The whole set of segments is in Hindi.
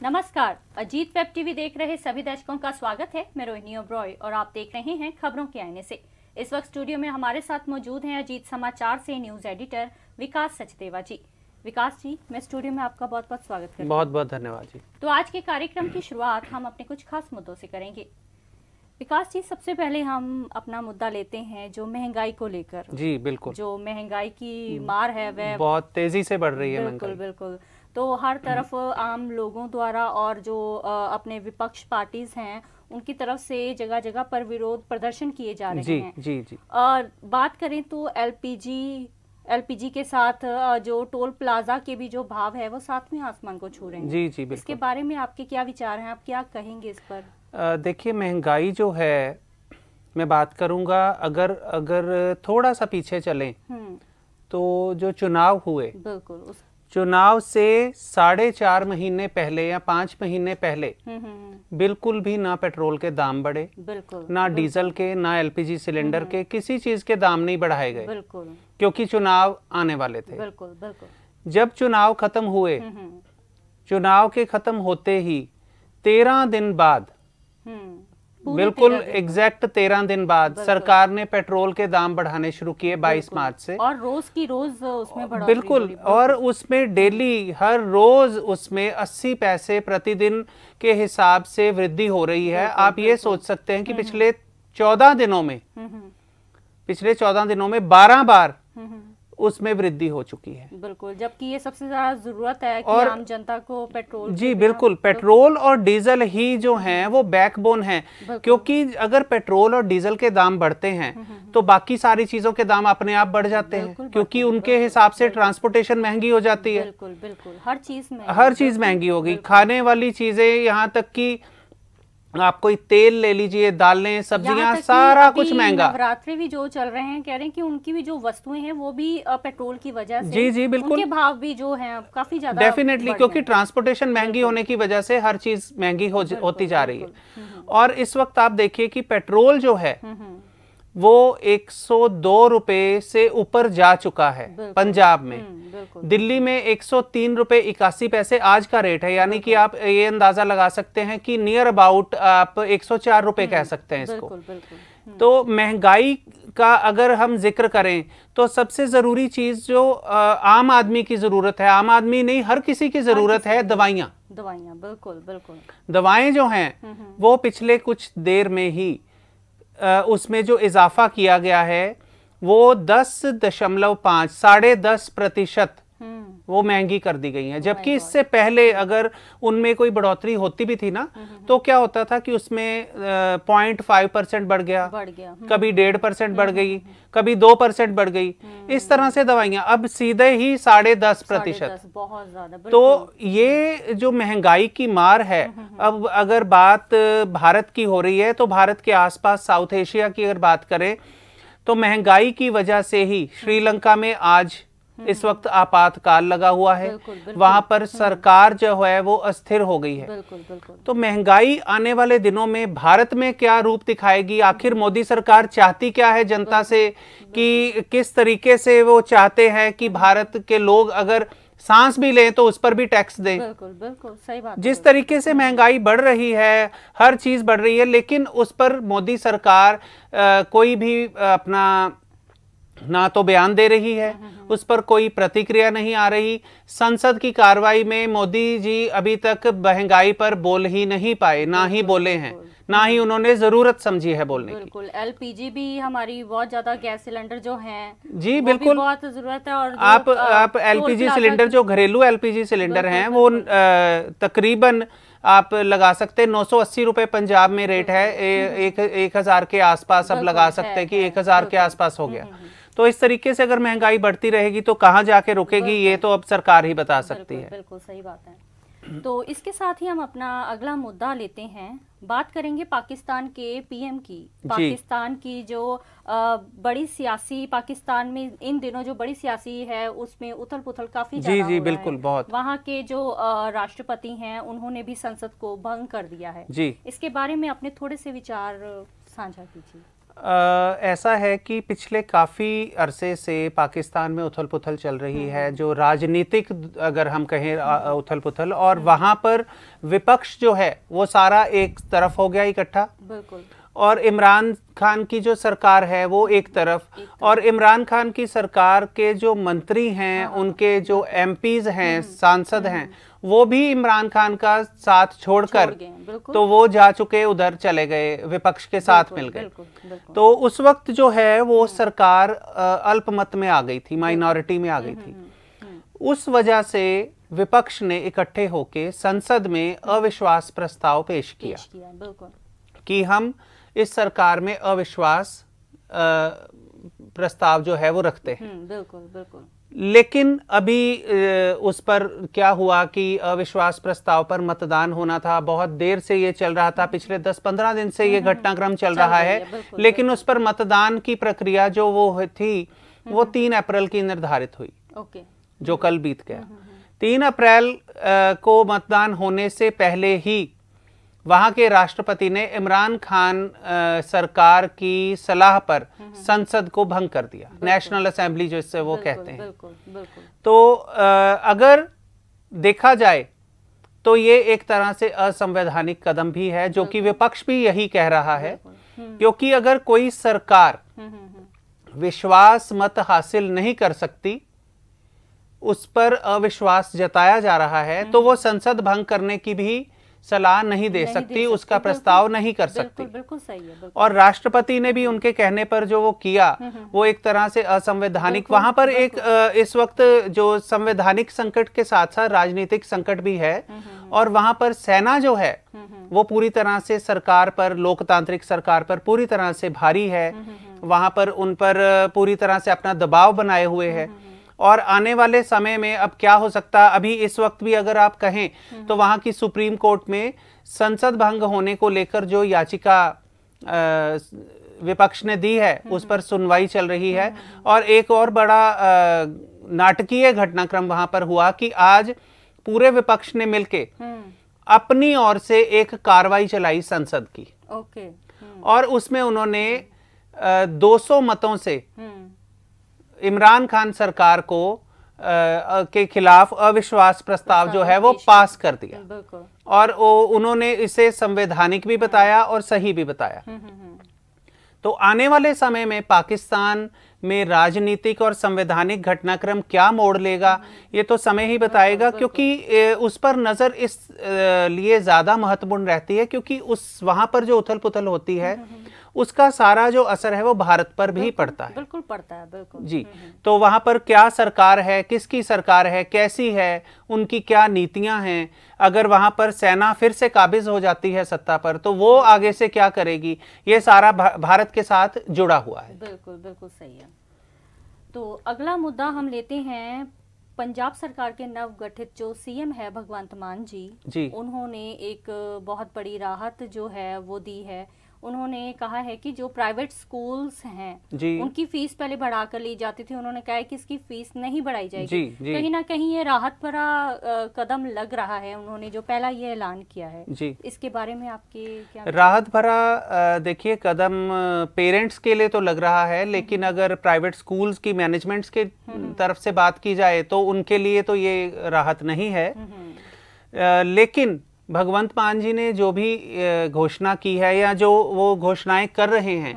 नमस्कार, अजीत वेब टीवी देख रहे सभी दर्शकों का स्वागत है। मैं रोहिणी ओब्रॉय और आप देख रहे हैं खबरों के आईने से। इस वक्त स्टूडियो में हमारे साथ मौजूद हैं अजीत समाचार से न्यूज एडिटर विकास सचदेवा जी। विकास जी, मैं स्टूडियो में आपका बहुत बहुत स्वागत करती हूं। बहुत बहुत धन्यवाद जी। तो आज के कार्यक्रम की शुरुआत हम अपने कुछ खास मुद्दों से करेंगे। विकास जी, सबसे पहले हम अपना मुद्दा लेते हैं जो महंगाई को लेकर। जी बिल्कुल, जो महंगाई की मार है वह बहुत तेजी से बढ़ रही है। बिल्कुल बिल्कुल। तो हर तरफ आम लोगों द्वारा और जो अपने विपक्ष पार्टीज हैं उनकी तरफ से जगह जगह पर विरोध प्रदर्शन किए जा रहे हैं। जी जी। और बात करें तो एलपीजी के साथ जो टोल प्लाजा के भी जो भाव है वो सातवें आसमान को छू रहे हैं। जी जी बिल्कुल। इसके बारे में आपके क्या विचार हैं, आप क्या कहेंगे इस पर? देखिए, महंगाई जो है, मैं बात करूंगा अगर थोड़ा सा पीछे चलें तो जो चुनाव हुए, बिल्कुल, चुनाव से 4.5 महीने पहले या 5 महीने पहले बिल्कुल भी ना पेट्रोल के दाम बढ़े, बिल्कुल ना डीजल के, ना एलपीजी सिलेंडर के, किसी चीज के दाम नहीं बढ़ाए गए, बिल्कुल, क्योंकि चुनाव आने वाले थे। बिल्कुल बिल्कुल। जब चुनाव खत्म हुए, चुनाव के खत्म होते ही 13 दिन बाद, बिल्कुल एग्जैक्ट 13 दिन बाद सरकार ने पेट्रोल के दाम बढ़ाने शुरू किए 22 मार्च से, और रोज की रोज उसमें बढ़ा, बिल्कुल, और उसमें डेली हर रोज उसमें 80 पैसे प्रतिदिन के हिसाब से वृद्धि हो रही है। आप ये सोच सकते हैं कि पिछले 14 दिनों में 12 बार उसमें वृद्धि हो चुकी है। बिल्कुल, जबकि ये सबसे ज्यादा जरूरत है कि आम जनता को पेट्रोल। जी बिल्कुल, पेट्रोल और डीजल ही जो हैं वो बैकबोन है, क्योंकि अगर पेट्रोल और डीजल के दाम बढ़ते हैं तो बाकी सारी चीजों के दाम अपने आप बढ़ जाते हैं, क्योंकि उनके हिसाब से ट्रांसपोर्टेशन महंगी हो जाती है। बिल्कुल बिल्कुल, हर चीज महंगी हो गई, खाने वाली चीजें, यहाँ तक कि आप कोई तेल ले लीजिए, दालें, सब्जियां, सारा कुछ महंगा। नवरात्रि भी जो चल रहे हैं, कह रहे हैं कि उनकी भी जो वस्तुएं हैं वो भी पेट्रोल की वजह से, जी जी बिल्कुल, उनके भाव भी जो हैं काफी ज्यादा डेफिनेटली, क्योंकि ट्रांसपोर्टेशन महंगी होने की वजह से हर चीज महंगी होती जा रही है। और इस वक्त आप देखिए कि पेट्रोल जो है वो 102 रुपए से ऊपर जा चुका है पंजाब में। दिल्ली में 103 रुपए 81 पैसे आज का रेट है, यानी कि आप ये अंदाजा लगा सकते हैं कि नियर अबाउट आप 104 रुपए कह सकते हैं इसको। तो महंगाई का अगर हम जिक्र करें तो सबसे जरूरी चीज जो आम आदमी की जरूरत है, आम आदमी नहीं, हर किसी की जरूरत है, दवाइयाँ। बिल्कुल बिल्कुल। दवाएं जो हैं वो पिछले कुछ देर में ही उसमें जो इजाफा किया गया है वो 10.5 10.5% वो महंगी कर दी गई है, जबकि इससे पहले अगर उनमें कोई बढ़ोतरी होती भी थी ना तो क्या होता था कि उसमें 0.5% बढ़ गया, कभी 1.5% बढ़ गई, कभी 2% बढ़ गई, इस तरह से दवाइयां अब सीधे ही 10.5%। बहुत ज्यादा। तो ये जो महंगाई की मार है, अब अगर बात भारत की हो रही है तो भारत के आसपास साउथ एशिया की अगर बात करें तो महंगाई की वजह से ही श्रीलंका में आज इस वक्त आपातकाल लगा हुआ है। वहां पर सरकार जो है वो अस्थिर हो गई है। तो महंगाई आने वाले दिनों में भारत में क्या रूप दिखाएगी, आखिर मोदी सरकार चाहती क्या है जनता से, कि किस तरीके से वो चाहते हैं कि भारत के लोग अगर सांस भी लें तो उस पर भी टैक्स दें। बिल्कुल सही बात। जिस तरीके से महंगाई बढ़ रही है, हर चीज बढ़ रही है, लेकिन उस पर मोदी सरकार कोई भी अपना ना तो बयान दे रही है, उस पर कोई प्रतिक्रिया नहीं आ रही। संसद की कार्रवाई में मोदी जी अभी तक महंगाई पर बोल ही नहीं पाए, ना ही बोले हैं, ना ही उन्होंने जरूरत समझी है बोलने की। बिल्कुल, एलपीजी भी हमारी बहुत ज्यादा, गैस सिलेंडर जो हैं जी बिल्कुल बहुत जरूरत है। और आप एलपीजी सिलेंडर, जो घरेलू एलपीजी सिलेंडर हैं वो तकरीबन आप लगा सकते हैं 980 रुपए पंजाब में रेट है, 1000 के आसपास अब लगा सकते हैं कि 1000 के आसपास हो गया। तो इस तरीके से अगर महंगाई बढ़ती रहेगी तो कहाँ जाके रुकेगी, ये तो अब सरकार ही बता सकती है। बिल्कुल सही बात है। तो इसके साथ ही हम अपना अगला मुद्दा लेते हैं। बात करेंगे पाकिस्तान के पीएम की। पाकिस्तान की जो बड़ी सियासी, पाकिस्तान में इन दिनों जो बड़ी सियासी है उसमें उथल पुथल काफी ज्यादा जी बिल्कुल, बहुत। वहाँ के जो राष्ट्रपति हैं उन्होंने भी संसद को भंग कर दिया है। जी, इसके बारे में अपने थोड़े से विचार साझा कीजिए। ऐसा है कि पिछले काफ़ी अरसे से पाकिस्तान में उथल पुथल चल रही है, जो राजनीतिक अगर हम कहें उथल पुथल, और वहाँ पर विपक्ष जो है वो सारा एक तरफ हो गया इकट्ठा, बिल्कुल, और इमरान खान की जो सरकार है वो एक तरफ, और इमरान खान की सरकार के जो मंत्री हैं, उनके जो एमपीज हैं, सांसद हैं, वो भी इमरान खान का साथ छोड़कर तो वो जा चुके, उधर चले गए, विपक्ष के साथ मिल गए। तो उस वक्त जो है वो सरकार अल्पमत में आ गई थी, माइनॉरिटी में आ गई थी। उस वजह से विपक्ष ने इकट्ठे होके संसद में अविश्वास प्रस्ताव पेश किया कि हम इस सरकार में अविश्वास प्रस्ताव जो है वो रखते हैं। बिल्कुल बिल्कुल। लेकिन अभी उस पर क्या हुआ कि अविश्वास प्रस्ताव पर मतदान होना था, बहुत देर से ये चल रहा था, पिछले 10-15 दिन से ये घटनाक्रम चल रहा है, लेकिन उस पर मतदान की प्रक्रिया जो वो थी वो 3 अप्रैल की निर्धारित हुई, जो कल बीत गया। 3 अप्रैल को मतदान होने से पहले ही वहां के राष्ट्रपति ने इमरान खान सरकार की सलाह पर संसद को भंग कर दिया, नेशनल असेंबली जो इससे वो कहते हैं। तो अगर देखा जाए तो ये एक तरह से असंवैधानिक कदम भी है, जो कि विपक्ष भी यही कह रहा है, क्योंकि अगर कोई सरकार विश्वास मत हासिल नहीं कर सकती, उस पर अविश्वास जताया जा रहा है, तो वो संसद भंग करने की भी सलाह नहीं दे सकती, उसका प्रस्ताव नहीं कर सकती। बिल्कुल सही है, बिल्कुल। और राष्ट्रपति ने भी उनके कहने पर जो वो किया वो एक तरह से असंवैधानिक, वहां पर एक इस वक्त जो संवैधानिक संकट के साथ साथ राजनीतिक संकट भी है, और वहां पर सेना जो है वो पूरी तरह से सरकार पर, लोकतांत्रिक सरकार पर पूरी तरह से भारी है, वहां पर उन पर पूरी तरह से अपना दबाव बनाए हुए है। और आने वाले समय में अब क्या हो सकता, अभी इस वक्त भी अगर आप कहें तो वहां की सुप्रीम कोर्ट में संसद भंग होने को लेकर जो याचिका विपक्ष ने दी है उस पर सुनवाई चल रही है। और एक और बड़ा नाटकीय घटनाक्रम वहां पर हुआ कि आज पूरे विपक्ष ने मिलके अपनी ओर से एक कार्रवाई चलाई संसद की, और उसमें उन्होंने 200 मतों से इमरान खान सरकार को के खिलाफ अविश्वास प्रस्ताव जो है वो पास कर दिया, और उन्होंने इसे संवैधानिक भी बताया और सही भी बताया। तो आने वाले समय में पाकिस्तान में राजनीतिक और संवैधानिक घटनाक्रम क्या मोड़ लेगा ये तो समय ही बताएगा, क्योंकि उस पर नजर इस लिए ज्यादा महत्वपूर्ण रहती है क्योंकि उस वहां पर जो उथल पुथल होती है उसका सारा जो असर है वो भारत पर भी पड़ता है। बिल्कुल पड़ता है, बिल्कुल जी। तो वहां पर क्या सरकार है, किसकी सरकार है, कैसी है, उनकी क्या नीतियां हैं, अगर वहां पर सेना फिर से काबिज हो जाती है सत्ता पर तो वो आगे से क्या करेगी, ये सारा भारत के साथ जुड़ा हुआ है। बिल्कुल बिल्कुल सही है। तो अगला मुद्दा हम लेते हैं पंजाब सरकार के नवगठित जो सीएम है भगवंत मान जी, उन्होंने एक बहुत बड़ी राहत जो है वो दी है। उन्होंने कहा है कि जो प्राइवेट स्कूल्स हैं उनकी फीस पहले बढ़ा कर ली जाती थी, उन्होंने कहा है कि इसकी फीस नहीं बढ़ाई जाएगी। कहीं ना कहीं ये राहत भरा कदम लग रहा है, उन्होंने जो पहला ये ऐलान किया है जी। इसके बारे में आपके क्या राहत भरा देखिए कदम पेरेंट्स के लिए तो लग रहा है, लेकिन अगर प्राइवेट स्कूल्स की मैनेजमेंट्स के तरफ से बात की जाए तो उनके लिए तो ये राहत नहीं है। लेकिन भगवंत मान जी ने जो भी घोषणा की है या जो वो घोषणाएं कर रहे हैं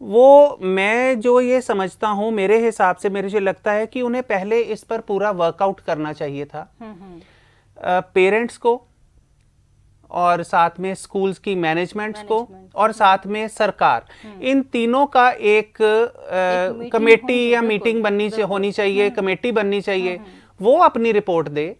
वो मैं जो ये समझता हूं, मेरे हिसाब से मेरे जो लगता है कि उन्हें पहले इस पर पूरा वर्कआउट करना चाहिए था, पेरेंट्स को और साथ में स्कूल्स की मैनेजमेंट्स को और साथ में सरकार, इन तीनों का एक कमेटी या मीटिंग होनी चाहिए, कमेटी बननी चाहिए, वो अपनी रिपोर्ट दे,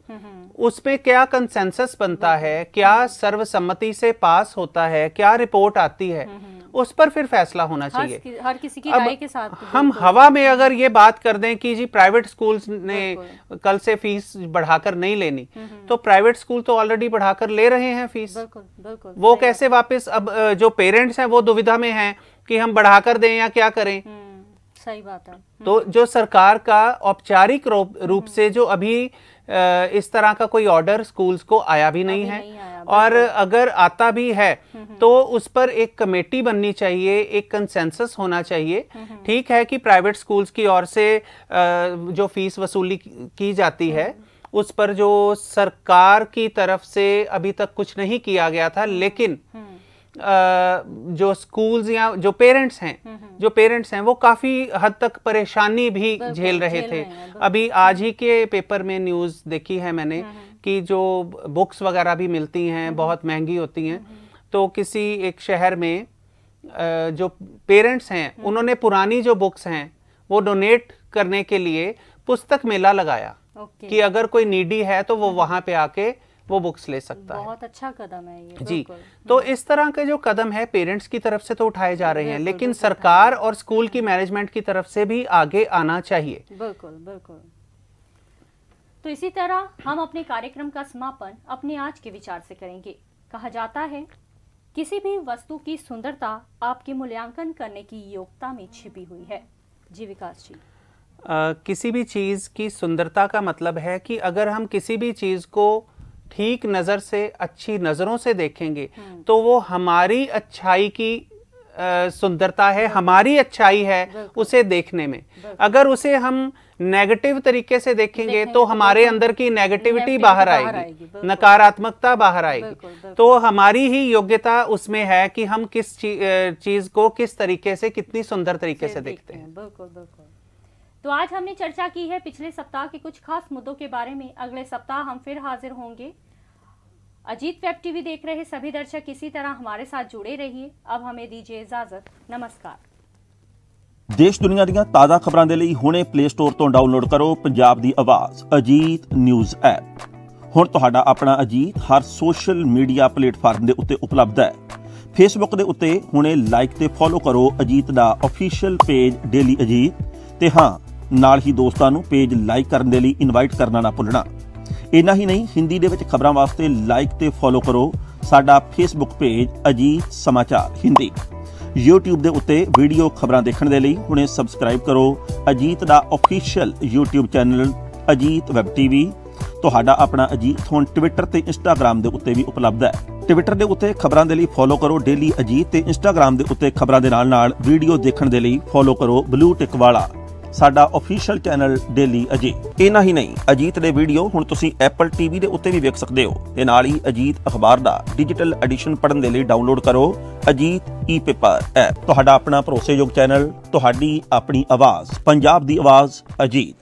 उसमें क्या कंसेंसस बनता है, क्या सर्वसम्मति से पास होता है, क्या रिपोर्ट आती है, उस पर फिर फैसला होना चाहिए। हर किसी की राय के साथ हम हवा में अगर ये बात कर दें कि जी प्राइवेट स्कूल्स ने कल से फीस बढ़ाकर नहीं लेनी, तो प्राइवेट स्कूल तो ऑलरेडी बढ़ाकर ले रहे हैं फीस। बिल्कुल, वो कैसे वापस, अब जो पेरेंट्स हैं वो दुविधा में हैं कि हम बढ़ाकर दें या क्या करें। सही बात है। तो जो सरकार का औपचारिक रूप से जो अभी इस तरह का कोई ऑर्डर स्कूल्स को आया भी नहीं है, और अगर आता भी है तो उस पर एक कमेटी बननी चाहिए, एक कंसेंसस होना चाहिए। ठीक है कि प्राइवेट स्कूल्स की ओर से जो फीस वसूली की जाती है उस पर जो सरकार की तरफ से अभी तक कुछ नहीं किया गया था, लेकिन जो स्कूल्स या जो पेरेंट्स हैं वो काफी हद तक परेशानी भी झेल रहे थे। अभी आज ही के पेपर में न्यूज़ देखी है मैंने कि जो बुक्स वगैरह भी मिलती हैं बहुत महंगी होती हैं, तो किसी एक शहर में जो पेरेंट्स हैं उन्होंने पुरानी जो बुक्स हैं वो डोनेट करने के लिए पुस्तक मेला लगाया कि अगर कोई नीडी है तो वो वहां पे आके वो बुक्स ले सकता है। बहुत अच्छा कदम है ये। जी, तो इस तरह के जो कदम है पेरेंट्स की तरफ से तो उठाए जा रहे हैं, लेकिन सरकार और स्कूल की मैनेजमेंट की तरफ से भी आगे आना चाहिए। बिल्कुल बिल्कुल। तो इसी तरह हम अपने कार्यक्रम का समापन अपने आज के विचार से करेंगे। कहा जाता है किसी भी वस्तु की सुंदरता आपके मूल्यांकन करने की योग्यता में छिपी हुई है। जी विकास जी। किसी भी चीज की सुंदरता का मतलब है कि अगर हम किसी भी चीज को ठीक नजर से, अच्छी नजरों से देखेंगे तो वो हमारी अच्छाई की सुंदरता है, हमारी अच्छाई है उसे देखने में। अगर उसे हम नेगेटिव तरीके से देखेंगे तो हमारे अंदर की नेगेटिविटी बाहर आएगी, नकारात्मकता बाहर आएगी। तो हमारी ही योग्यता उसमें है कि हम किस चीज को किस तरीके से, कितनी सुंदर तरीके से देखते हैं। बिल्कुल बिल्कुल। तो आज हमने चर्चा की है पिछले सप्ताह के कुछ खास मुद्दों के बारे में। अगले सप्ताह हम फिर हाजिर होंगे। अजीत वेब टीवी देख रहे सभी दर्शक इसी तरह हमारे साथ जुड़े रहिए। अब हमें दीजिए इजाजत। नमस्कार। देश दुनिया ਦੀਆਂ ਤਾਜ਼ਾ ਖਬਰਾਂ ਦੇ ਲਈ ਹੁਣੇ ਪਲੇ ਸਟੋਰ ਤੋਂ ਡਾਊਨਲੋਡ ਕਰੋ ਪੰਜਾਬ ਦੀ ਆਵਾਜ਼ ਅਜੀਤ ਨਿਊਜ਼ ਐਪ। ਹੁਣ ਤੁਹਾਡਾ ਆਪਣਾ ਅਜੀਤ ਹਰ ਸੋਸ਼ਲ ਮੀਡੀਆ ਪਲੇਟਫਾਰਮ ਦੇ ਉੱਤੇ ਉਪਲਬਧ ਹੈ। ਫੇਸਬੁੱਕ ਦੇ ਉੱਤੇ ਹੁਣੇ ਲਾਈਕ ਤੇ ਫੋਲੋ ਕਰੋ ਅਜੀਤ ਦਾ ਅਫੀਸ਼ੀਅਲ ਪੇਜ ਡੇਲੀ ਅਜੀਤ ਤੇ ਹਾਂ ਨਾਲ ਹੀ ਦੋਸਤਾਂ ਨੂੰ ਪੇਜ ਲਾਈਕ ਕਰਨ ਦੇ ਲਈ ਇਨਵਾਈਟ ਕਰਨਾ ਨਾ ਭੁੱਲਣਾ। ਇੰਨਾ ਹੀ ਨਹੀਂ, ਹਿੰਦੀ ਦੇ ਵਿੱਚ ਖਬਰਾਂ ਵਾਸਤੇ ਲਾਈਕ ਤੇ ਫੋਲੋ ਕਰੋ ਸਾਡਾ ਫੇਸਬੁੱਕ ਪੇਜ ਅਜੀਤ ਸਮਾਚਾਰ ਹਿੰਦੀ। YouTube ਦੇ ਉੱਤੇ ਵੀਡੀਓ ਖਬਰਾਂ ਦੇਖਣ ਦੇ ਲਈ ਹੁਣੇ ਸਬਸਕ੍ਰਾਈਬ ਕਰੋ ਅਜੀਤ ਦਾ official YouTube channel Ajit web TV. ਤੁਹਾਡਾ ਆਪਣਾ ਅਜੀਤ ਹੁਣ ਟਵਿੱਟਰ ਤੇ ਇੰਸਟਾਗ੍ਰਾਮ ਦੇ ਉੱਤੇ ਵੀ ਉਪਲਬਧ ਹੈ। ਟਵਿੱਟਰ ਦੇ ਉੱਤੇ ਖਬਰਾਂ ਦੇ ਲਈ ਫੋਲੋ ਕਰੋ ਡੇਲੀ ਅਜੀਤ ਤੇ ਇੰਸਟਾਗ੍ਰਾਮ ਦੇ ਉੱਤੇ ਖਬਰਾਂ ਦੇ ਨਾਲ ਵੀਡੀਓ ਦੇਖਣ ਦੇ ਲਈ ਫੋਲੋ ਕਰੋ ਬਲੂ ਟਿਕ ਵਾਲਾ ਸਾਡਾ ਅਫੀਸ਼ੀਅਲ ਚੈਨਲ ਡੇਲੀ ਅਜੀਤ। ਇੰਨਾ ਹੀ ਨਹੀਂ, ਅਜੀਤ ਦੇ ਵੀਡੀਓ ਹੁਣ ਤੁਸੀਂ ਐਪਲ ਟੀਵੀ ਦੇ ਉੱਤੇ ਵੀ ਵੇਖ ਸਕਦੇ ਹੋ ਤੇ ਨਾਲ ਹੀ ਅਜੀਤ ਅਖਬਾਰ ਦਾ ਡਿਜੀਟਲ ਐਡੀਸ਼ਨ ਪੜ੍ਹਨ ਦੇ ਲਈ ਡਾਊਨਲੋਡ ਕਰੋ ਅਜੀਤ ਈ-ਪੇਪਰ ਐਪ। ਤੁਹਾਡਾ ਆਪਣਾ ਭਰੋਸੇਯੋਗ ਚੈਨਲ, ਤੁਹਾਡੀ ਆਪਣੀ ਆਵਾਜ਼, ਪੰਜਾਬ ਦੀ ਆਵਾਜ਼ ਅਜੀਤ।